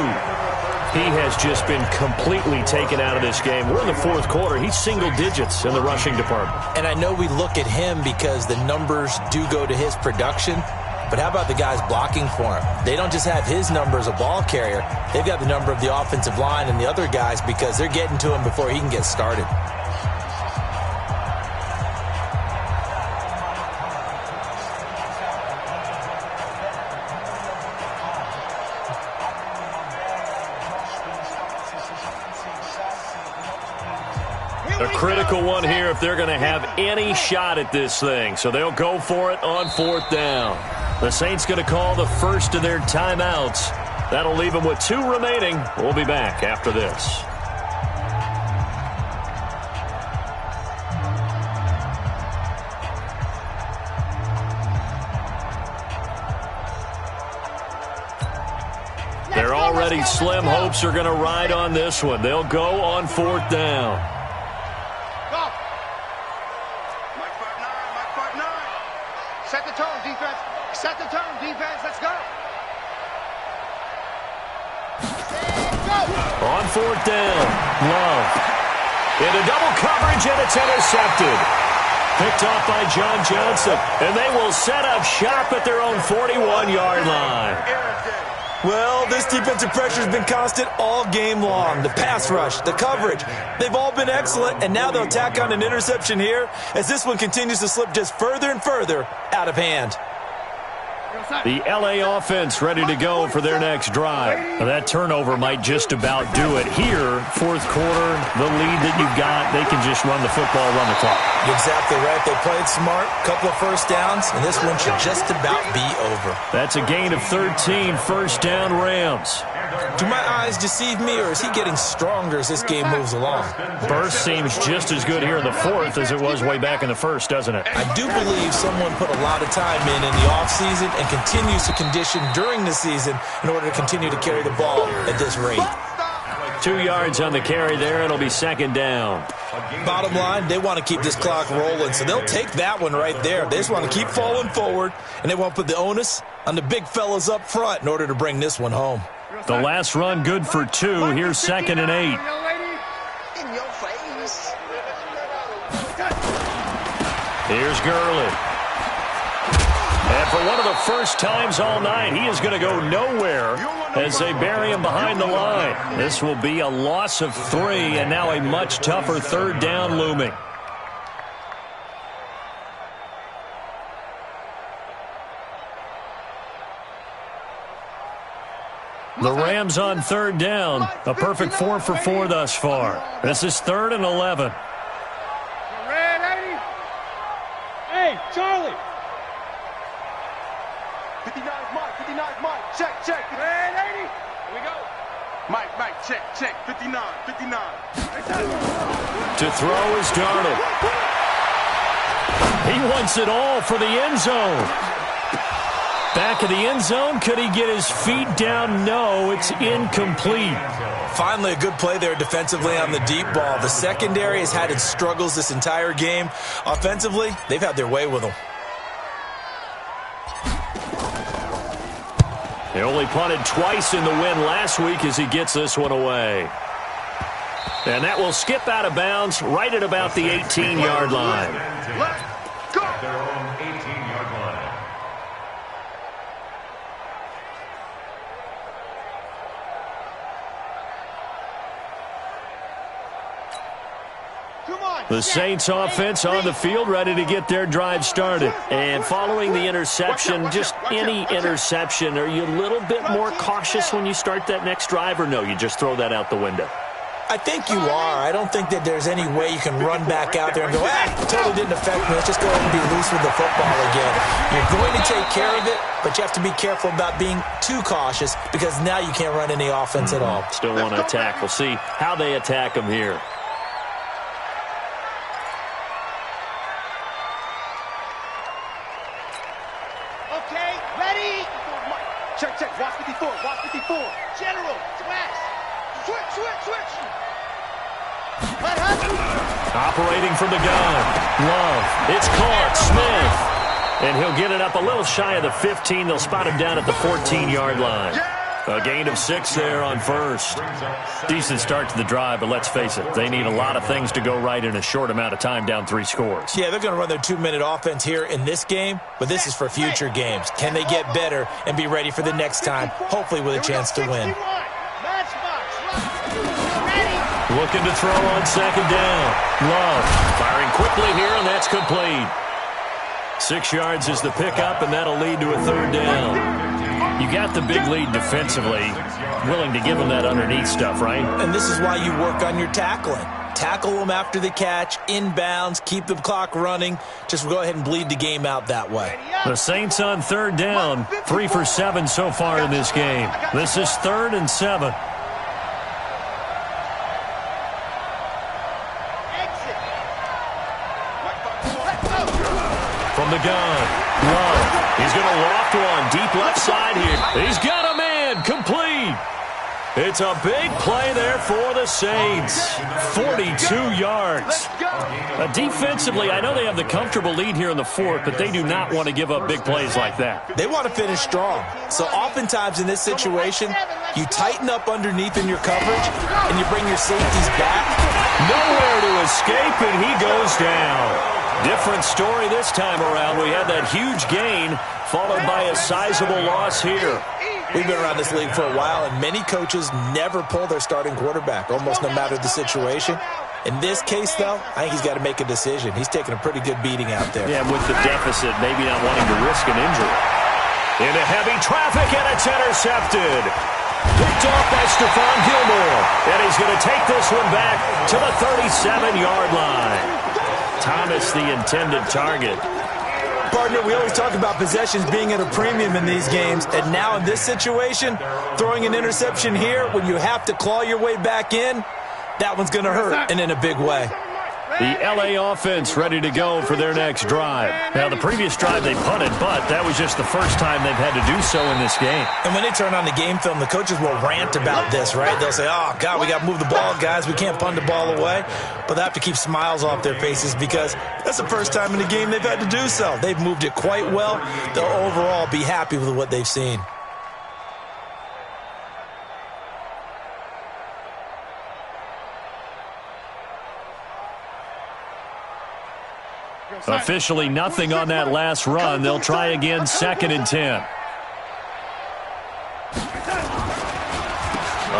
S3: He has just been completely taken out of this game. We're in the 4th quarter. He's single digits in the rushing department.
S4: And I know we look at him because the numbers do go to his production, but how about the guys blocking for him? They don't just have his number as a ball carrier. They've got the number of the offensive line and the other guys because they're getting to him before he can get started.
S3: A critical one here if they're going to have any shot at this thing. So they'll go for it on 4th down. The Saints going to call the first of their timeouts. That'll leave them with 2 remaining. We'll be back after this. They're already slim hopes are going to ride on this one. They'll go on 4th down.
S5: Set the tone, defense. Let's go.
S3: On 4th down, Love. Into double coverage, and it's intercepted. Picked off by John Johnson, and they will set up shop at their own 41-yard line.
S4: Well, this defensive pressure has been constant all game long. The pass rush, the coverage, they've all been excellent, and now they'll tack on an interception here as this one continues to slip just further and further out of hand.
S3: The LA offense ready to go for their next drive. Now, that turnover might just about do it. Here, 4th quarter, the lead that you've got, they can just run the football, run the clock.
S4: Exactly right. They played smart, couple of first downs, and this one should just about be over.
S3: That's a gain of 13, 1st down Rams.
S4: Do my eyes deceive me, or is he getting stronger as this game moves along?
S3: Burst seems just as good here in the fourth as it was way back in the first, doesn't it?
S4: I do believe someone put a lot of time in the offseason and continues to condition during the season in order to continue to carry the ball at this rate.
S3: 2 yards on the carry there. It'll be second down.
S4: Bottom line, they want to keep this clock rolling, so they'll take that one right there. They just want to keep falling forward, and they want to put the onus on the big fellas up front in order to bring this one home.
S3: The last run good for 2. Here's 2nd and 8.
S5: In your face.
S3: Here's Gurley. And for one of the first times all night, he is going to go nowhere as they bury him behind the line. This will be a loss of 3, and now a much tougher third down looming. The Rams on third down. A perfect 4 for 4 thus far. This is 3rd and 11.
S5: Red 80. Hey, Charlie. 59 Mike, 59 Mike. Check. Red 80. Here we go. Mike, check. 59.
S3: To throw is Darnold. He wants it all for the end zone. Back of the end zone. Could he get his feet down? No, it's incomplete.
S4: Finally, a good play there defensively on the deep ball. The secondary has had its struggles this entire game. Offensively, they've had their way with them.
S3: He only punted twice in the win last week as he gets this one away. And that will skip out of bounds right at about the 18-yard line.
S5: Let's go.
S6: Their own 18-yard line.
S3: The Saints offense on the field, ready to get their drive started. And following the interception, just any interception, are you a little bit more cautious when you start that next drive, or no, you just throw that out the window?
S4: I think you are. I don't think that there's any way you can run back out there and go, totally didn't affect me. Let's just go ahead and be loose with the football again. You're going to take care of it, but you have to be careful about being too cautious because now you can't run any offense at all.
S3: Still want to attack. We'll see how they attack them here.
S5: Okay, ready? Check. Watch 54. General, smash. Switch.
S3: Operating from the gun. Love. It's caught. Smith. And he'll get it up a little shy of the 15. They'll spot him down at the 14-yard line. A gain of 6 there on first. Decent start to the drive, but let's face it, they need a lot of things to go right in a short amount of time, down 3 scores.
S4: Yeah, they're going to run their 2-minute offense here in this game, but this is for future games. Can they get better and be ready for the next time, hopefully with a chance to win?
S3: Looking to throw on second down. Love firing quickly here, and that's complete. 6 yards is the pickup, and that'll lead to a third down. You got the big lead defensively, willing to give them that underneath stuff, right?
S4: And this is why you work on your tackling. Tackle them after the catch, inbounds, keep the clock running. Just go ahead and bleed the game out that way.
S3: The Saints on third down, 3 for 7 so far in this game. This is 3rd and 7. From the gun, Love. He's going to loft one deep left side here. He's got a man, complete. It's a big play there for the Saints. 42 yards. Defensively, I know they have the comfortable lead here in the fourth, but they do not want to give up big plays like that.
S4: They want to finish strong. So oftentimes in this situation, you tighten up underneath in your coverage, and you bring your safeties back.
S3: Nowhere to escape, and he goes down. Different story this time around. We had that huge gain, followed by a sizable loss here.
S4: We've been around this league for a while, and many coaches never pull their starting quarterback, almost no matter the situation. In this case, though, I think he's got to make a decision. He's taking a pretty good beating out there.
S3: Yeah, with the deficit, maybe not wanting to risk an injury. Into heavy traffic, and it's intercepted. Picked off by Stephon Gilmore. And he's going to take this one back to the 37-yard line. Thomas, the intended target.
S4: partner, we always talk about possessions being at a premium in these games, and now in this situation, throwing an interception here when you have to claw your way back in, that one's going to hurt, and in a big way.
S3: The LA offense ready to go for their next drive. Now, the previous drive they punted, but that was just the first time they've had to do so in this game.
S4: And when they turn on the game film, the coaches will rant about this, right? They'll say, oh, God, we got to move the ball, guys. We can't punt the ball away. But they have to keep smiles off their faces because that's the first time in the game they've had to do so. They've moved it quite well. They'll overall be happy with what they've seen.
S3: Officially nothing on that last run. They'll try again, 2nd and 10.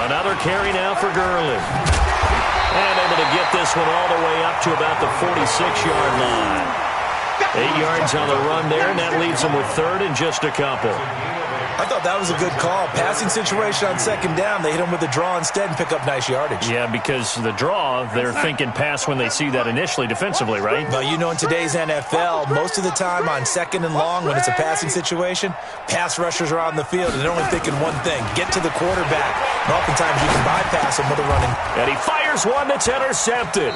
S3: Another carry now for Gurley. And able to get this one all the way up to about the 46-yard line. 8 yards on the run there, and that leaves them with 3rd and just a couple.
S4: I thought that was a good call. Passing situation on 2nd down. They hit him with the draw instead and pick up nice yardage.
S3: Yeah, because the draw, they're thinking pass when they see that initially defensively, right?
S4: Well, you know, in today's NFL, most of the time on 2nd and long, when it's a passing situation, pass rushers are on the field, and they're only thinking one thing, get to the quarterback. And oftentimes you can bypass them with a running.
S3: And he fires one that's intercepted.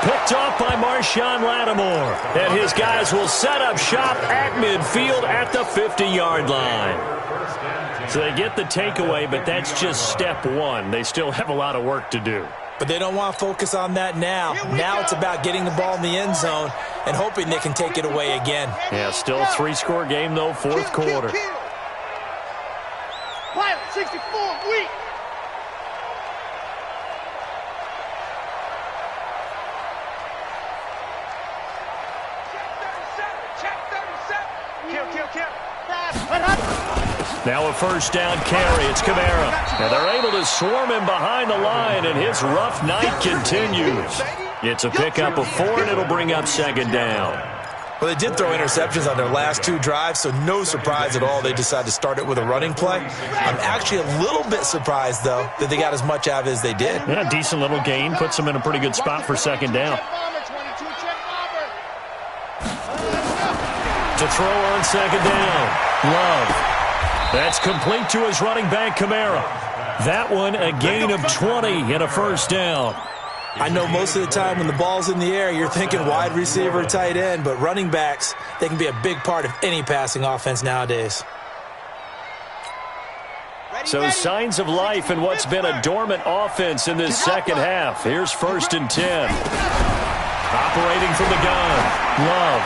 S3: Picked off by Marshawn Lattimore. And his guys will set up shop at midfield at the 50-yard line. So they get the takeaway, but that's just step one. They still have a lot of work to do.
S4: But they don't want to focus on that now. Now it's about getting the ball in the end zone and hoping they can take it away again.
S3: Yeah, still a 3-score game, though, 4th quarter.
S5: Pilot 64, weak.
S3: Now a 1st down carry. It's Kamara. And they're able to swarm him behind the line, and his rough night continues. It's a pickup of 4, and it'll bring up 2nd down.
S4: Well, they did throw interceptions on their last 2 drives, so no surprise at all they decided to start it with a running play. I'm actually a little bit surprised, though, that they got as much out of it as they did.
S3: Yeah, decent little gain. Puts them in a pretty good spot for 2nd down. To throw on 2nd down. Love. That's complete to his running back, Kamara. That one, a gain of 20 and a 1st down.
S4: I know most of the time when the ball's in the air, you're thinking wide receiver, tight end, but running backs, they can be a big part of any passing offense nowadays.
S3: So signs of life in what's been a dormant offense in this 2nd half. Here's 1st and 10. Operating from the gun. Love.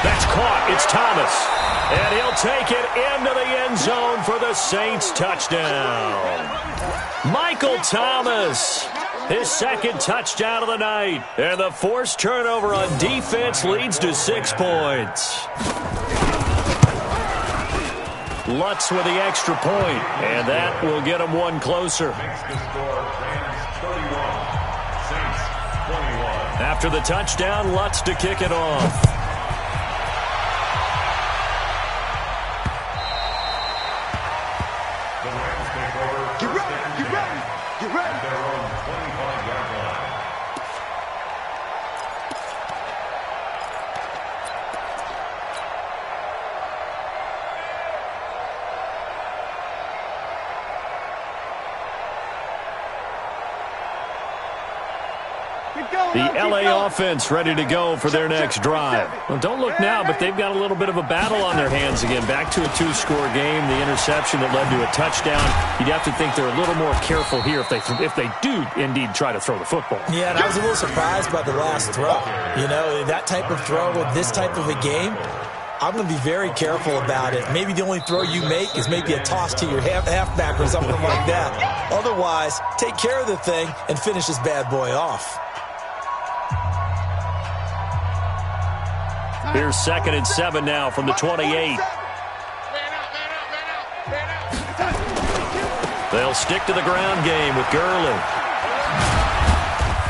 S3: That's caught. It's Thomas. And he'll take it into the end zone for the Saints touchdown. Michael Thomas, his 2nd touchdown of the night. And the forced turnover on defense leads to 6 points. Lutz with the extra point, and that will get him one closer. After the touchdown, Lutz to kick it off. The LA offense ready to go for their next drive. Well, don't look now, but they've got a little bit of a battle on their hands again. Back to a 2-score game. The interception that led to a touchdown. You'd have to think they're a little more careful here if they do indeed try to throw the football.
S4: Yeah, and I was a little surprised by the last throw. You know, that type of throw with this type of a game, I'm going to be very careful about it. Maybe the only throw you make is maybe a toss to your halfback or something like that. Otherwise, take care of the thing and finish this bad boy off.
S3: Here's 2nd and 7 now from the 28. They'll stick to the ground game with Gurley.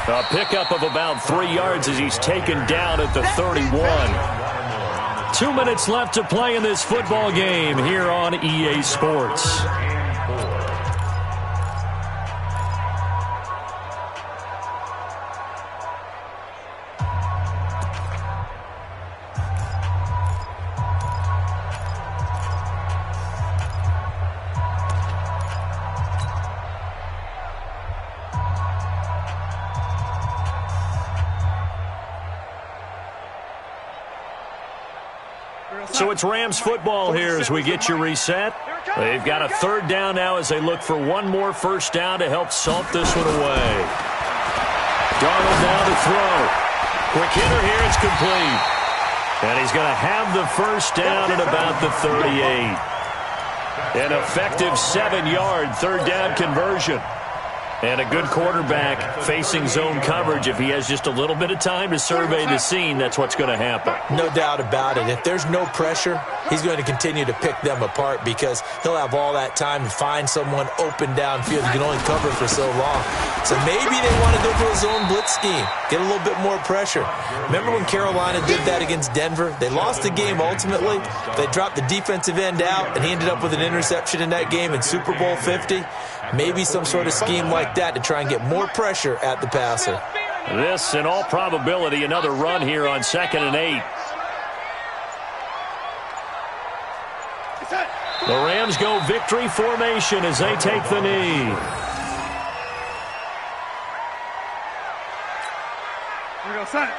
S3: A pickup of about 3 yards as he's taken down at the 31. 2 minutes left to play in this football game here on EA Sports. So it's Rams football here as we get you reset. They've got a third down now as they look for one more first down to help salt this one away. Darnold now to throw. Quick hitter here, it's complete. And he's going to have the first down at about the 38. An effective 7-yard third down conversion. And a good quarterback facing zone coverage. If he has just a little bit of time to survey the scene, that's what's going to happen.
S4: No doubt about it. If there's no pressure, he's going to continue to pick them apart because he'll have all that time to find someone open downfield. You can only cover for so long. So maybe they want to go to a zone blitz scheme, get a little bit more pressure. Remember when Carolina did that against Denver? They lost the game ultimately. They dropped the defensive end out, and he ended up with an interception in that game in Super Bowl 50. Maybe some sort of scheme like that to try and get more pressure at the passer.
S3: This, in all probability, another run here on 2nd and 8. The Rams go victory formation as they take the knee.
S5: Here we go, son. 47,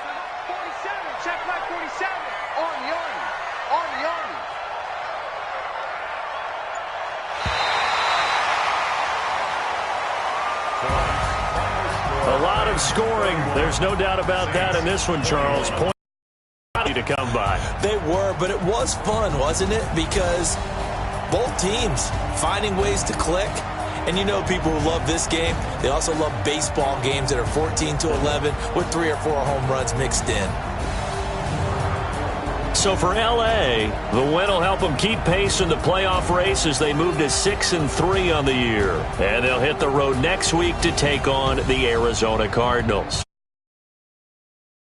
S5: check back 47. On the Army. On the Army.
S3: A lot of scoring. There's no doubt about that in this one, Charles. Point to come by.
S4: They were, but it was fun, wasn't it? Because both teams finding ways to click. And you know people who love this game, they also love baseball games that are 14-11 with 3 or 4 home runs mixed in.
S3: So for L.A., the win will help them keep pace in the playoff race as they move to 6-3 on the year. And they'll hit the road next week to take on the Arizona Cardinals.